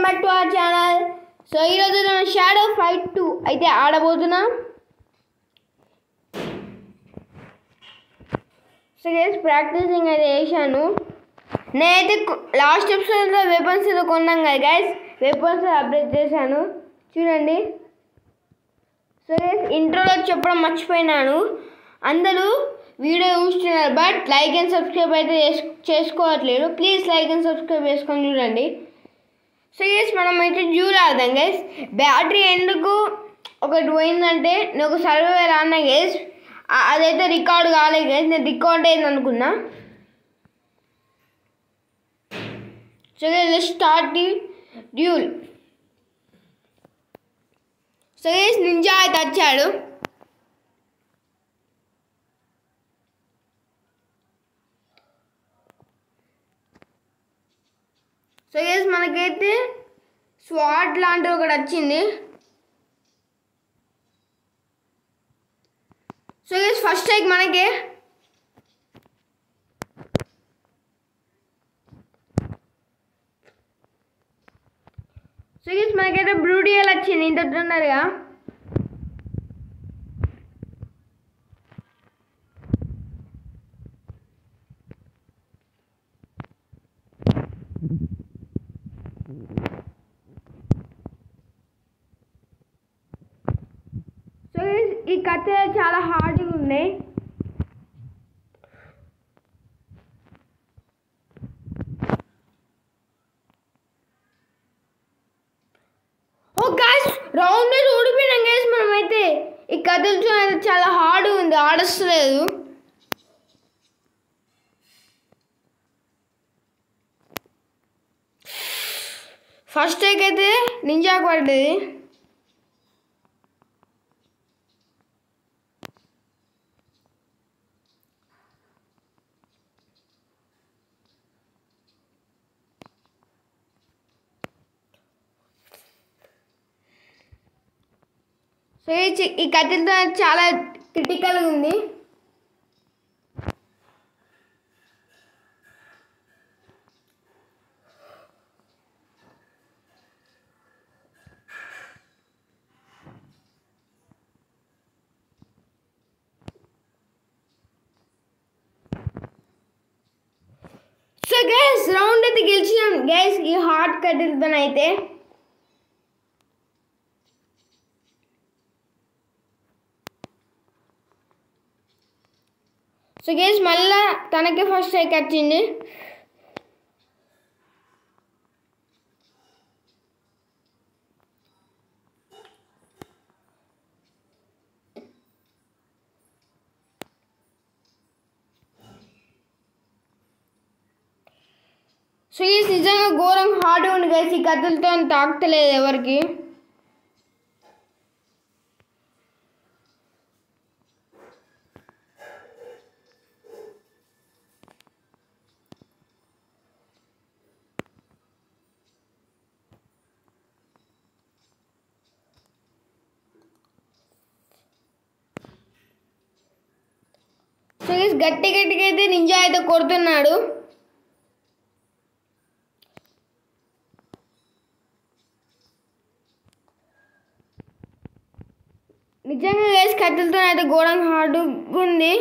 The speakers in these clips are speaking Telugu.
Welcome back to our channel. So ఈరోజు నేను షాడో ఫైట్ 2 అయితే ఆడబోతున్నా. సో గైస్ ప్రాక్టీసింగ్ అయితే చేశాను. నేనైతే లాస్ట్ ఎపిసోడ్లో వెపన్స్ ఏదో కొన్నాం కదా గైస్, వెపన్స్ అప్డేట్ చేశాను చూడండి. సో గైస్ ఇంట్రోలో చెప్పడం మర్చిపోయినాను, అందరూ వీడియో చూస్తున్నారు బట్ లైక్ అండ్ సబ్స్క్రైబ్ అయితే చేసుకోవట్లేదు. ప్లీజ్ లైక్ అండ్ సబ్స్క్రైబ్ చేసుకొని చూడండి. సో గైస్ మనం అయితే చూడాలి గైస్. బ్యాటరీ ఎందుకు ఒకటి పోయిందంటే నేను ఒక సర్వే అన్నా గైస్, అదైతే రికార్డు కాలేదు గైస్, నేను రికార్డ్ అయింది అనుకున్నా. So guys start the dual. So guys ninja అయితే వచ్చాడు. సో గైస్ మనకైతే స్వాట్ లాంటిది ఒకటి వచ్చింది. సో గైస్ ఫస్ట్ స్ట్రైక్ మనకే. సో గైస్ మనకైతే బ్రూడియల్ వచ్చింది ఇంత ఉన్నారుగా. సో ఈ కథ చాలా హార్డ్గా ఉన్నాయి. ఓ గాయ్స్ రౌండ్ మీద ఓడిపోయినాం గైస్ మనమైతే. ఈ కథలతో అయితే చాలా హార్డ్ ఉంది, ఆడస్తలేదు. ఫస్ట్ స్ట్రైక్ అయితే నింజాకు పడ్డది. సో ఈ కథలతో చాలా క్రిటికల్గా ఉంది. సో గైస్ రౌండ్ అయితే గెలిచినాం గైస్ ఈ హార్ట్ కథలతో అయితే. సో గైస్ మళ్ళా తనకే ఫస్ట్ స్ట్రైక్ వచ్చింది. సో గైస్ నిజంగా ఘోరం హార్డ్ ఉంది గైస్, ఈ కథలతో తాకుతలేదు ఎవరికి. సో గైస్ గట్టిగా అయితే నింజా అయితే కొడుతున్నాడు. నిజంగా గైస్ కథలతో అయితే ఘోరంగా హార్డ్ ఉంది.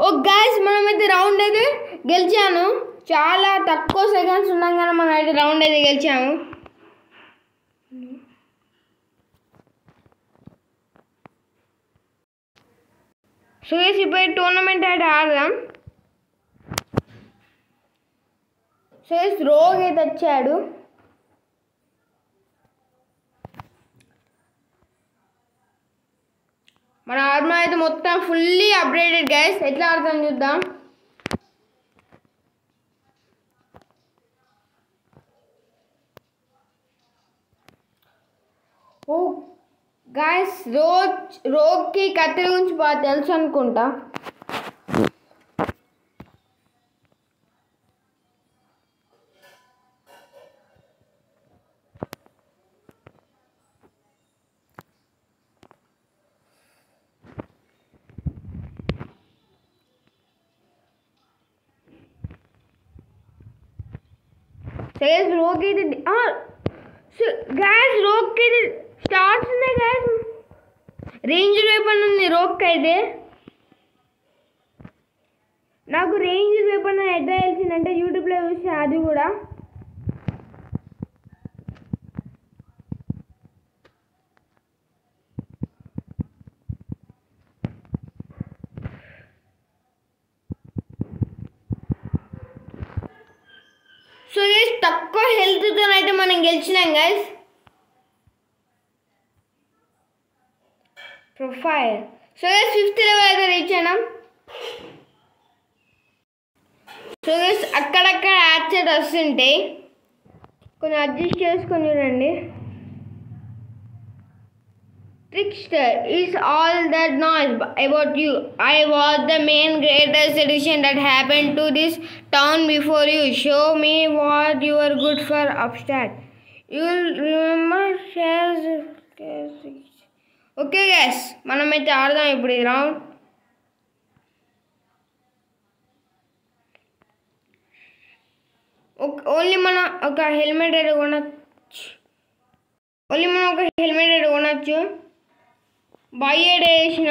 ఓ గైస్ మనమైతే రౌండ్ అయితే గెలిచాను. చాలా తక్కువ సెకండ్స్ ఉండగానే మనం అయితే రౌండ్ అయితే గెలిచాము. సో గైస్ ఇప్పుడు టోర్నమెంట్ అయితే ఆడదాం. సో గైస్ రోగ్ అయితే వచ్చాడు. మన ఆర్మా అయితే మొత్తం ఫుల్లీ అప్గ్రేడెడ్ గైస్. ఎట్లా ఆడతాం చూద్దాం. ఓ గైస్ రోగ్కి కత్తి గురించి బాగా తెలుసు అనుకుంటా. సో గైస్ రోక్ అయితే సో గైస్ రోక్ అయితే స్టార్ట్స్ ఉన్నాయి గైస్. రేంజ్ వెపన్ ఉంది రోక్ అయితే. నాకు రేంజ్ వెపన్ ఎట్లా తెలిసిందంటే యూట్యూబ్లో చూసా అది కూడా. సో గైస్ తక్కువ హెల్త్తో అయితే మనం గెలిచినాం guys. Profile so guys 5th level అయితే రీచ్ అయినాం. సో గైస్ అక్కడక్కడ యాక్సెట్ వస్తుంటాయి, కొంచెం అడ్జస్ట్ చేసుకొని చూడండి. Trickster is all that noise about you. I was the main greatest addition that happened to this town before you. Show me what you are good for, Upstart. You'll remember shares. Okay guys, మనమైతే ఆడదాం ఇప్పుడు ఈ రౌండ్. ఓన్లీ మనం ఒక హెల్మెట్ అయితే కొనచ్చు. బై ఎడ్ వేసిన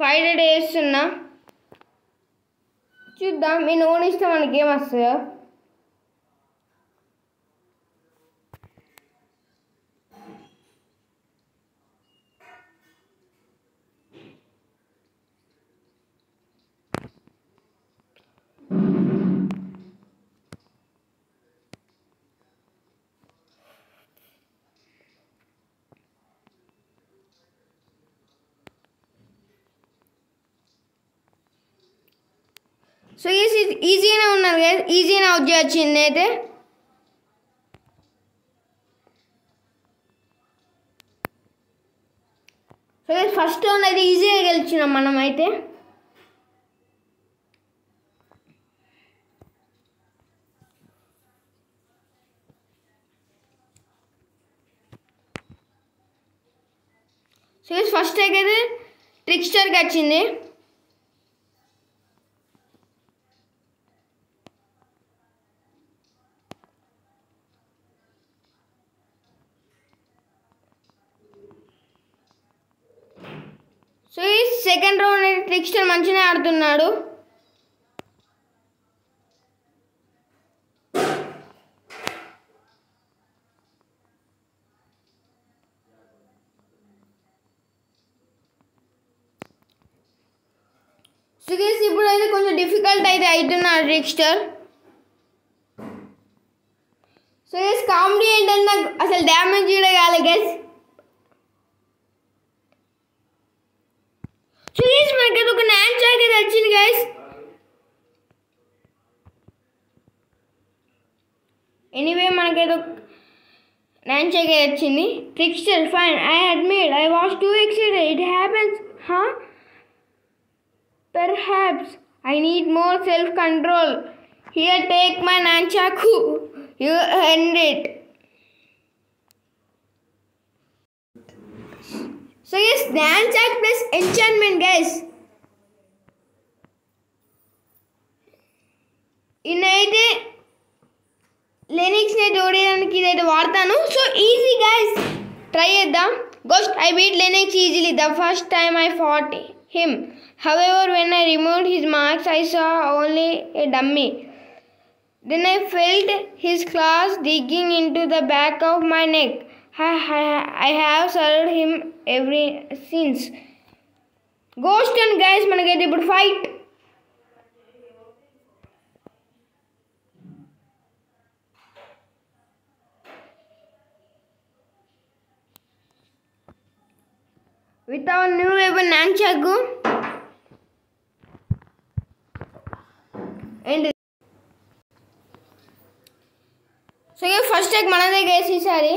5 ఎడ్ వేస్తున్నా. చూద్దాం మీ ఓన్ ఇస్తే మనకి ఏం వస్తుందో. సో ఈజీగానే ఉన్నారు కదా, ఈజీగానే అవుట్ చేయొచ్చింది అయితే. సో ఫస్ట్ రౌండ్ అయితే ఈజీగా గెలిచినాం మనం అయితే. సో ఫస్ట్ అయితే ట్రిక్స్టర్కి వచ్చింది. సో ఈ సెకండ్ రౌండ్ అయితే ట్రిక్స్టర్ మంచిగానే ఆడుతున్నాడు. సో గైస్ ఇప్పుడు అయితే కొంచెం డిఫికల్ట్ అయితే అవుతున్నాడు ట్రిక్స్టర్. సో గైస్ కామెడీ ఏంటంటే నాకు అసలు డ్యామేజ్ కూడా కాలే గైస్. సో గైస్ మనకి ఒక నాన్ చాక్ అయితే వచ్చింది గైస్. ఎనీవే మనకైతే నాన్ చాక్ అయితే వచ్చింది. Trickster fine, I admit I was too excited, it happens. Perhaps I need more self-control. Here, take my nunchaku. You earned it. So yes, nunchak plus enchantment, guys. ఇన్నైతే లెనిక్స్ ని ఓడేయడానికి ఇదైతే వాడతాను. సో ఈజీ గైస్, ట్రై చేద్దాం. Ghost, I beat Lennox easily the first time I fought him. However, when I removed his marks, I saw only a dummy. Then I felt his claws digging into the back of my neck. I have served him ever since. Ghost and guys, manakaiతే ఇప్పుడు fight. With our new weapon Nunchaku. And so yeah, first attack manade guys ఈసారి.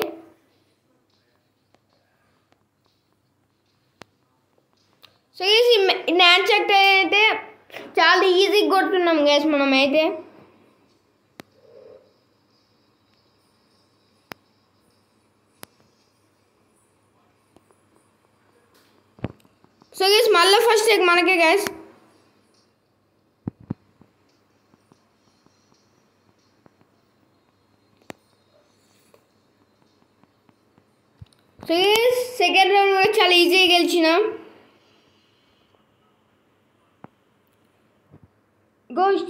సో ఈ Nunchaku అయితే చాలా ఈజీగా కొడుతున్నాం గైస్ మనం అయితే. సో గైస్ మళ్ళీ ఫస్ట్ అటాక్ మనకే గైస్. సో సెకండ్ రౌండ్ కూడా చాలా ఈజీగా గెలిచినాం. Ghost,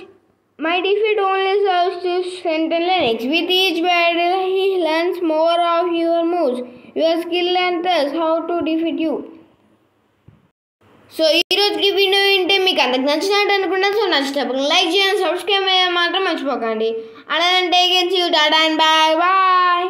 my defeat only serves to strengthen Lennox. With each battle, he learns more of your moves, your skill and thus how to defeat you. So ఈరోజుకి వీడియో వింటే మీకు అంతకు నచ్చినట్టు అనుకుంటాను. సో నచ్చినప్పుడు లైక్ చేయండి, సబ్స్క్రైబ్ చేయడం మాత్రం మర్చిపోకండి. And take care, see you, tata and bye bye.